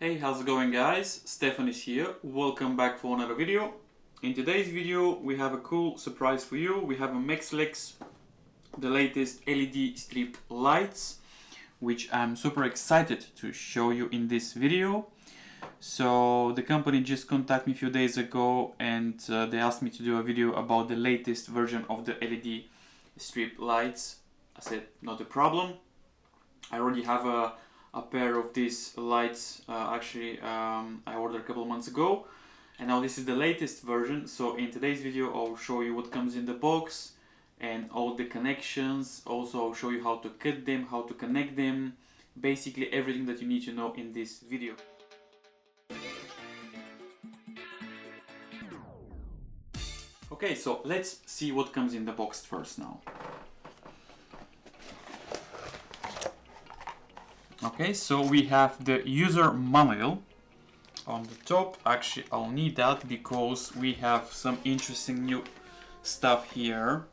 Hey, how's it going guys? Stefan is here. Welcome back for another video. In today's video we have a cool surprise for you. We have a Mexllex, the latest LED strip lights, which I'm super excited to show you in this video. So the company just contacted me a few days ago and they asked me to do a video about the latest version of the LED strip lights. I said not a problem. I already have a pair of these lights. I ordered a couple of months ago, and now this is the latest version. So in today's video I'll show you what comes in the box and all the connections. Also I'll show you how to cut them, how to connect them, basically everything that you need to know in this video. Okay, so let's see what comes in the box first now. Okay, so we have the user manual on the top. Actually, I'll need that because we have some interesting new stuff here.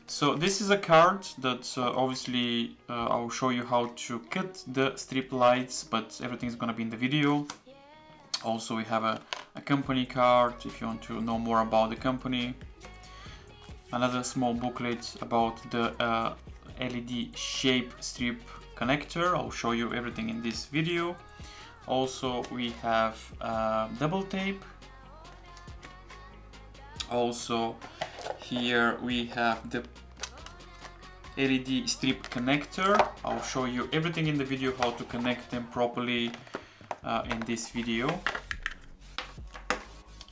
So this is a card that obviously I'll show you how to cut the strip lights, but everything's gonna be in the video. Also, we have a company card if you want to know more about the company. Another small booklet about the LED shape strip connector. I'll show you everything in this video. Also we have double tape. Also here we have the LED strip connector. I'll show you everything in the video how to connect them properly in this video.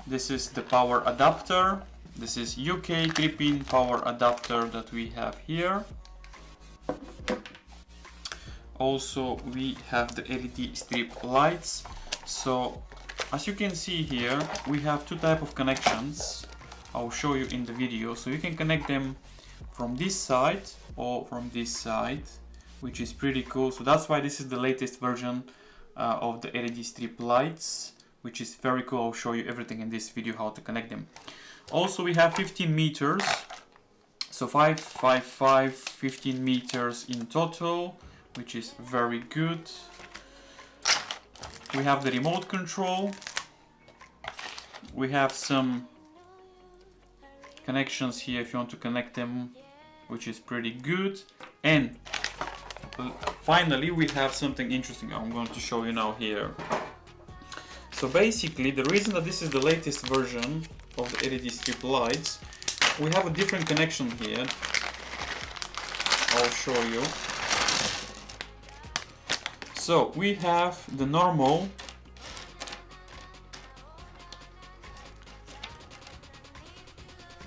This is the power adapter. This is UK 3-pin power adapter that we have here. Also we have the LED strip lights. So as you can see here we have two types of connections. I'll show you in the video. So you can connect them from this side or from this side, which is pretty cool. So that's why this is the latest version of the LED strip lights, which is very cool. I'll show you everything in this video how to connect them. Also we have 15 meters. So 5, 5, 5, 15 meters in total, which is very good. We have the remote control. We have some connections here if you want to connect them, which is pretty good. And finally we have something interesting I'm going to show you now here. So basically the reason that this is the latest version of the LED strip lights, we have a different connection here. I'll show you. So we have the normal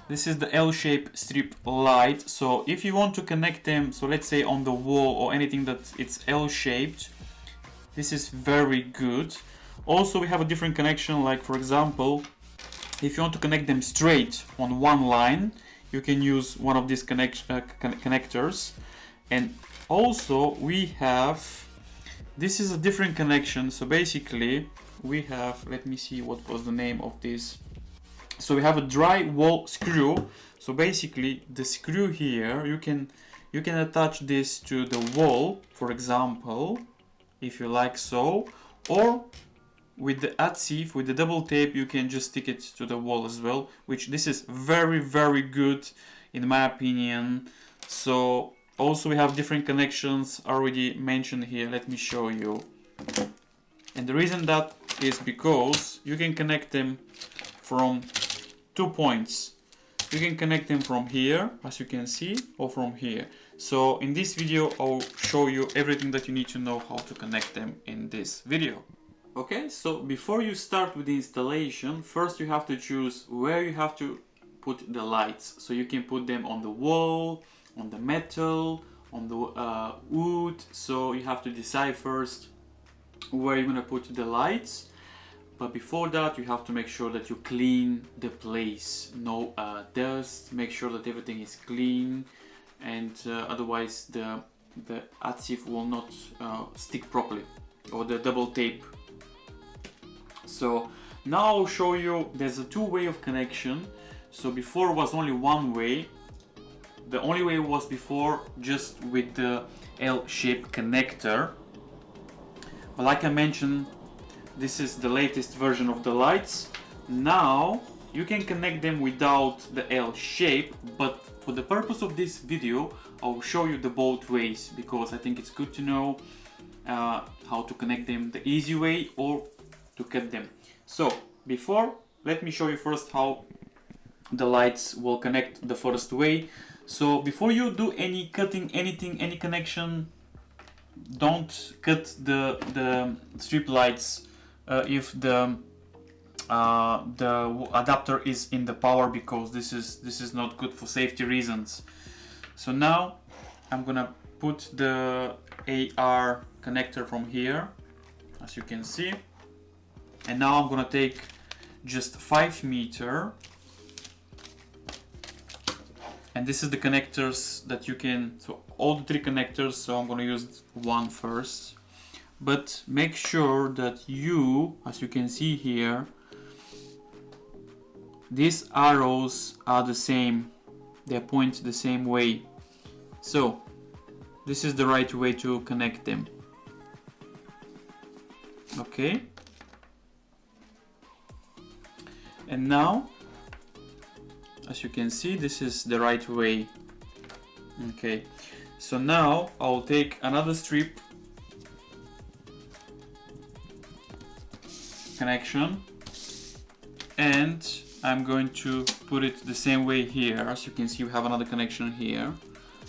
this is the L-shaped strip light. So if you want to connect them, so let's say on the wall or anything that it's L-shaped, this is very good. Also we have a different connection, like for example if you want to connect them straight on one line, you can use one of these connectors. And also we have, this is a different connection. So basically we have, let me see what was the name of this. So we have a dry wall screw. So basically the screw here, you can attach this to the wall, for example, if you like so, or with the adhesive, with the double tape, you can just stick it to the wall as well, which this is very, very good in my opinion. So also we have different connections already mentioned here. Let me show you. And the reason that is because you can connect them from 2 points. You can connect them from here, as you can see, or from here. So in this video I'll show you everything that you need to know how to connect them in this video. Okay, so before you start with the installation, first you have to choose where you have to put the lights. So you can put them on the wall, on the metal, on the wood. So you have to decide first where you're gonna put the lights. But before that you have to make sure that you clean the place. No dust, make sure that everything is clean, and otherwise the adhesive will not stick properly, or the double tape. So now I'll show you, there's a two-way of connection. So before was only one way. The only way was before just with the L-shaped connector. But like I mentioned, This is the latest version of the lights. Now you can connect them without the L shape, but for the purpose of this video I'll show you the both ways, because I think it's good to know how to connect them the easy way or to cut them. So before, let me show you first how the lights will connect the first way. So before you do any cutting, any connection, don't cut the strip lights if the adapter is in the power, because this is not good for safety reasons. So now I'm gonna put the AR connector from here, as you can see, and now I'm gonna take just 5 meter, and this is the connectors that you can, so all the 3 connectors, so I'm gonna use one first, but make sure that you, as you can see here, these arrows are the same, they point the same way. So this is the right way to connect them. Okay. And now, as you can see, this is the right way. Okay. So now I'll take another strip connection and I'm going to put it the same way here. As you can see, we have another connection here.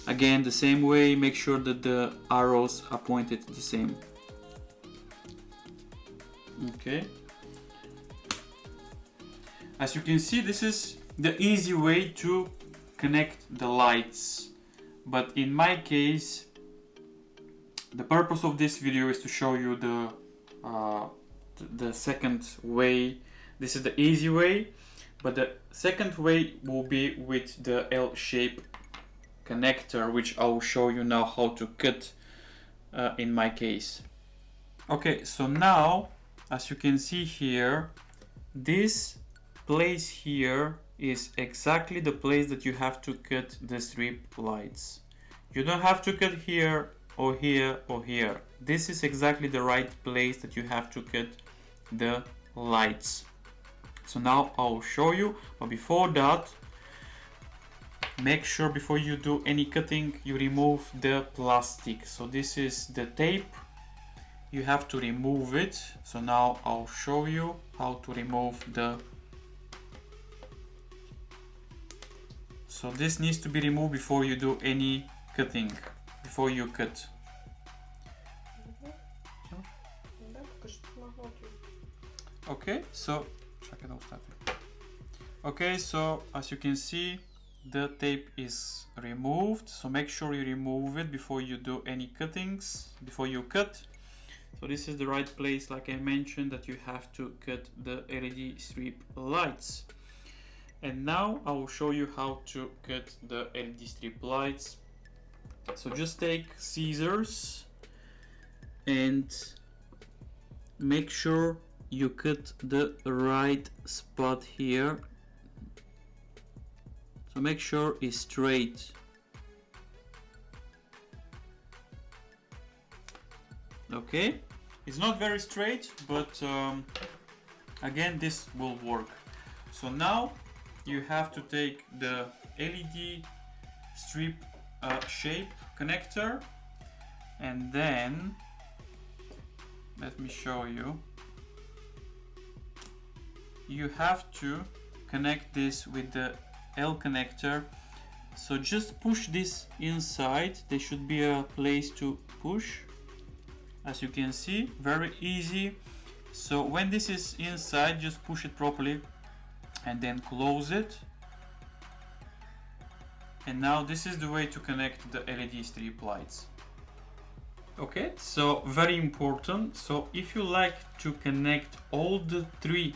Again, the same way, make sure that the arrows are pointed the same. Okay. As you can see, this is the easy way to connect the lights. But in my case, the purpose of this video is to show you the second way. This is the easy way, but the second way will be with the L-shape connector, which I will show you now how to cut in my case. Okay, so now, as you can see here, this place here is exactly the place that you have to cut the strip lights. You don't have to cut here or here or here. This is exactly the right place that you have to cut the lights. So now I'll show you, but before that, make sure before you do any cutting you remove the plastic. So this is the tape, you have to remove it. So now I'll show you how to remove the, so this needs to be removed before you do any cutting, before you cut. Okay, so okay, so as you can see, the tape is removed, so make sure you remove it before you do any cuttings, before you cut. So this is the right place, like I mentioned, that you have to cut the LED strip lights. And now I will show you how to cut the LED strip lights. So just take scissors and make sure you cut the right spot here. So make sure it's straight. Okay, it's not very straight, but again, this will work. So now you have to take the LED strip shape connector, and then let me show you. You have to connect this with the L connector. So just push this inside. There should be a place to push. As you can see, very easy. So when this is inside, just push it properly and then close it. And now this is the way to connect the LED strip lights. Okay, so very important. So if you like to connect all the 3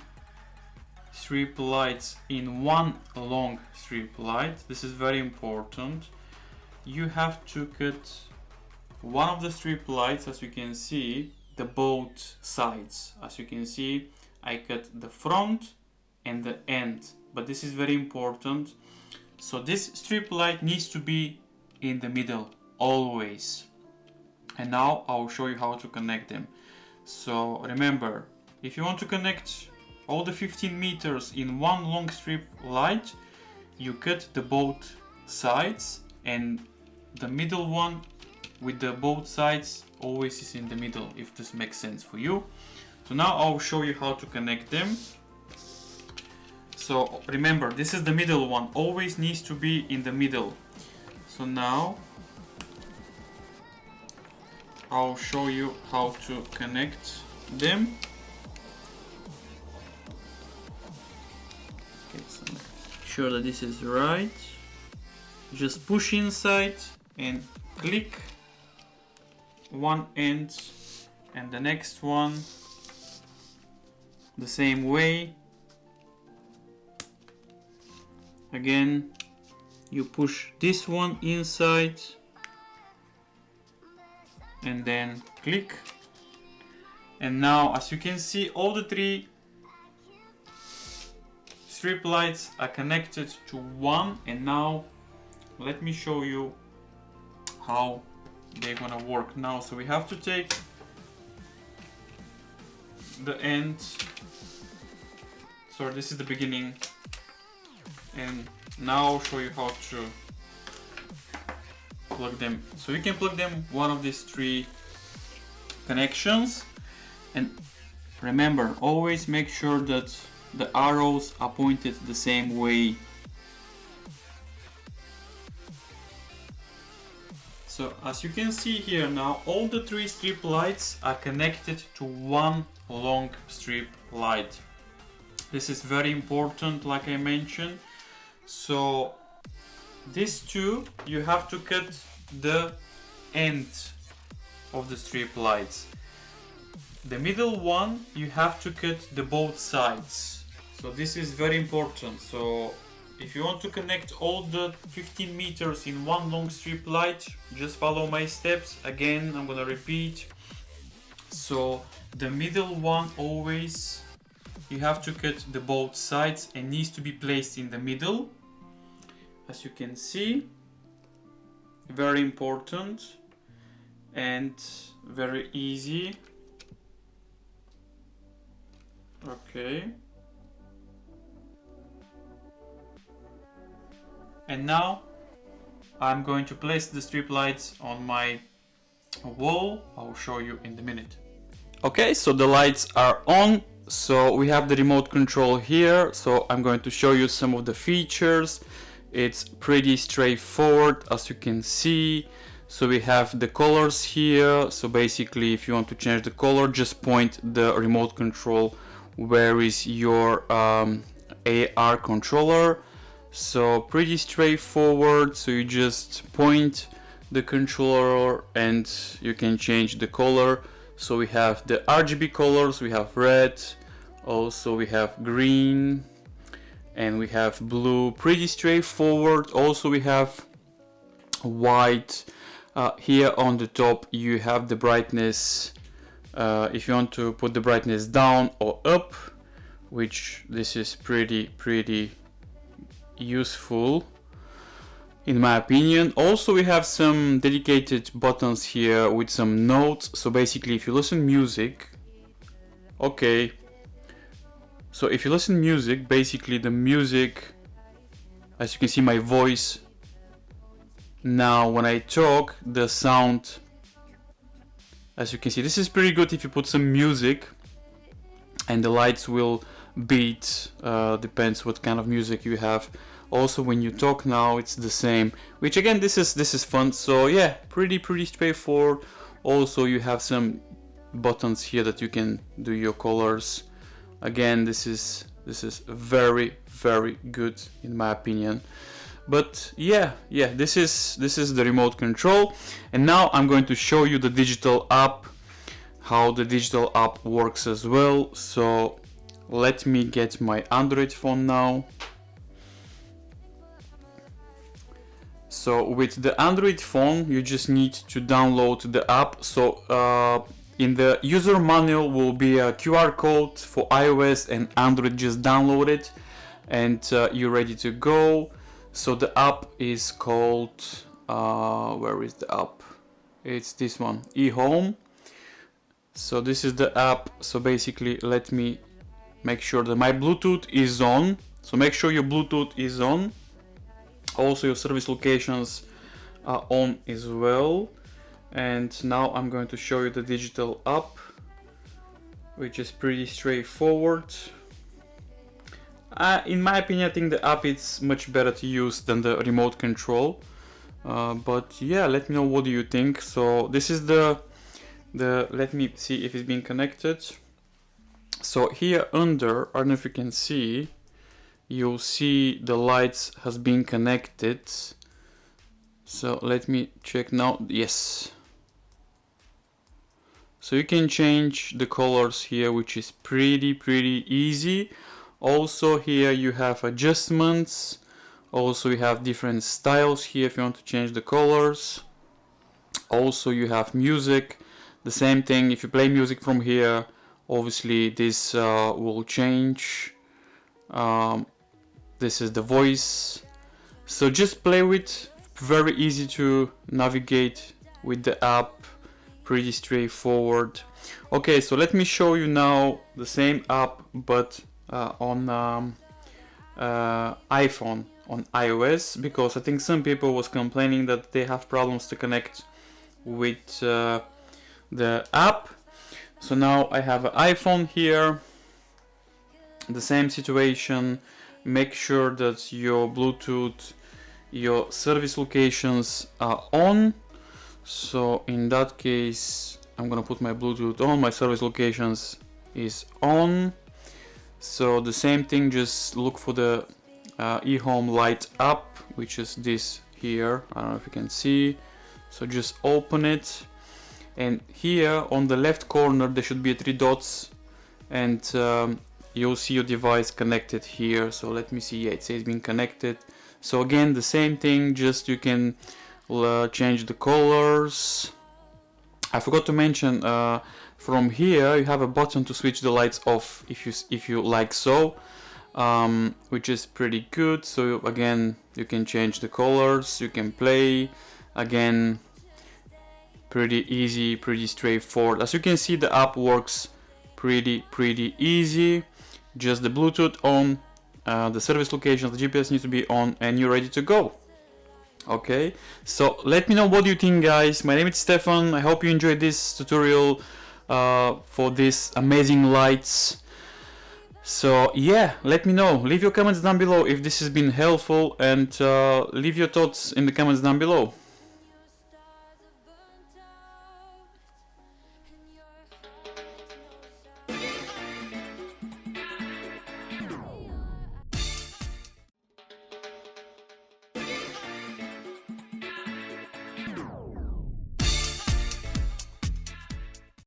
strip lights in one long strip light, this is very important. You have to cut one of the strip lights, as you can see, the both sides. As you can see, I cut the front and the end, but this is very important. So this strip light needs to be in the middle always. And now I'll show you how to connect them. So remember, if you want to connect all the 15 meters in one long strip light, you cut the both sides, and the middle one with the both sides always is in the middle, if this makes sense for you. So now I'll show you how to connect them. So remember, this is the middle one, always needs to be in the middle. So now I'll show you how to connect them. Okay, so make sure that this is right. Just push inside and click one end, and the next one the same way. Again, you push this one inside and then click, and now as you can see, all the three strip lights are connected to one. And now let me show you how they're gonna work now. So we have to take the end, so this is the beginning, and now I'll show you how to plug them. So you can plug them one of these three connections, and remember, always make sure that the arrows are pointed the same way. So as you can see here now, all the three strip lights are connected to one long strip light. This is very important, like I mentioned. So these two, you have to cut the end of the strip lights. The middle one, you have to cut the both sides. So this is very important. So if you want to connect all the 15 meters in one long strip light, just follow my steps. Again, I'm gonna repeat. So the middle one, always you have to cut the both sides and needs to be placed in the middle. As you can see, very important and very easy. Okay. And now I'm going to place the strip lights on my wall. I'll show you in a minute. Okay, so the lights are on. So we have the remote control here. So I'm going to show you some of the features. It's pretty straightforward, as you can see. So we have the colors here. So basically, if you want to change the color, just point the remote control where is your AR controller. So pretty straightforward. So you just point the controller and you can change the color. So we have the RGB colors, we have red, also we have green, and we have blue. Pretty straightforward. Also we have white. Here on the top you have the brightness, if you want to put the brightness down or up, which this is pretty useful in my opinion. Also we have some dedicated buttons here with some notes. So basically, if you listen music, okay, so if you listen music, basically the music, as you can see my voice, now when I talk, the sound, as you can see, this is pretty good if you put some music and the lights will beat, depends what kind of music you have. Also when you talk now, it's the same, which again, this is fun. So yeah, pretty straightforward. Also you have some buttons here that you can do your colors. Again, this is very good in my opinion. But yeah, this is the remote control. And now I'm going to show you the digital app, how the digital app works as well. So let me get my Android phone now. So with the Android phone, you just need to download the app. So in the user manual will be a QR code for iOS and Android. Just download it and you're ready to go. So the app is called, where is the app? It's this one, eHome. So this is the app. So basically, let me make sure that my Bluetooth is on. So make sure your Bluetooth is on. Also your service locations are on as well. And now I'm going to show you the digital app, which is pretty straightforward. In my opinion, I think the app is much better to use than the remote control. But yeah, let me know what do you think. So this is the let me see if it's being connected. So here under, I don't know if you can see, you'll see the lights has been connected. So let me check now. Yes. So you can change the colors here, which is pretty easy. Also here you have adjustments. Also you have different styles here if you want to change the colors. Also you have music. The same thing, if you play music from here, obviously this will change. This is the voice. So just play with, very easy to navigate with the app, pretty straightforward. Okay, so let me show you now the same app but on iPhone, on iOS, because I think some people was complaining that they have problems to connect with the app. So now I have an iPhone here, the same situation. Make sure that your Bluetooth, your service locations are on. So in that case, I'm gonna put my Bluetooth on, my service locations is on. So the same thing, just look for the eHome Light app, which is this here. I don't know if you can see. So just open it, and here on the left corner there should be 3 dots, and you'll see your device connected here. So let me see. Yeah, it says being connected. So again, the same thing, just you can change the colors. I forgot to mention, from here you have a button to switch the lights off if you like so, which is pretty good. So again, you can change the colors, you can play. Again, pretty easy, pretty straightforward. As you can see, the app works pretty easy. Just the Bluetooth on, the service locations, the GPS needs to be on, and you're ready to go. Okay, so let me know what you think, guys. My name is Stefan. I hope you enjoyed this tutorial for these amazing lights. So yeah, let me know. Leave your comments down below if this has been helpful, and leave your thoughts in the comments down below.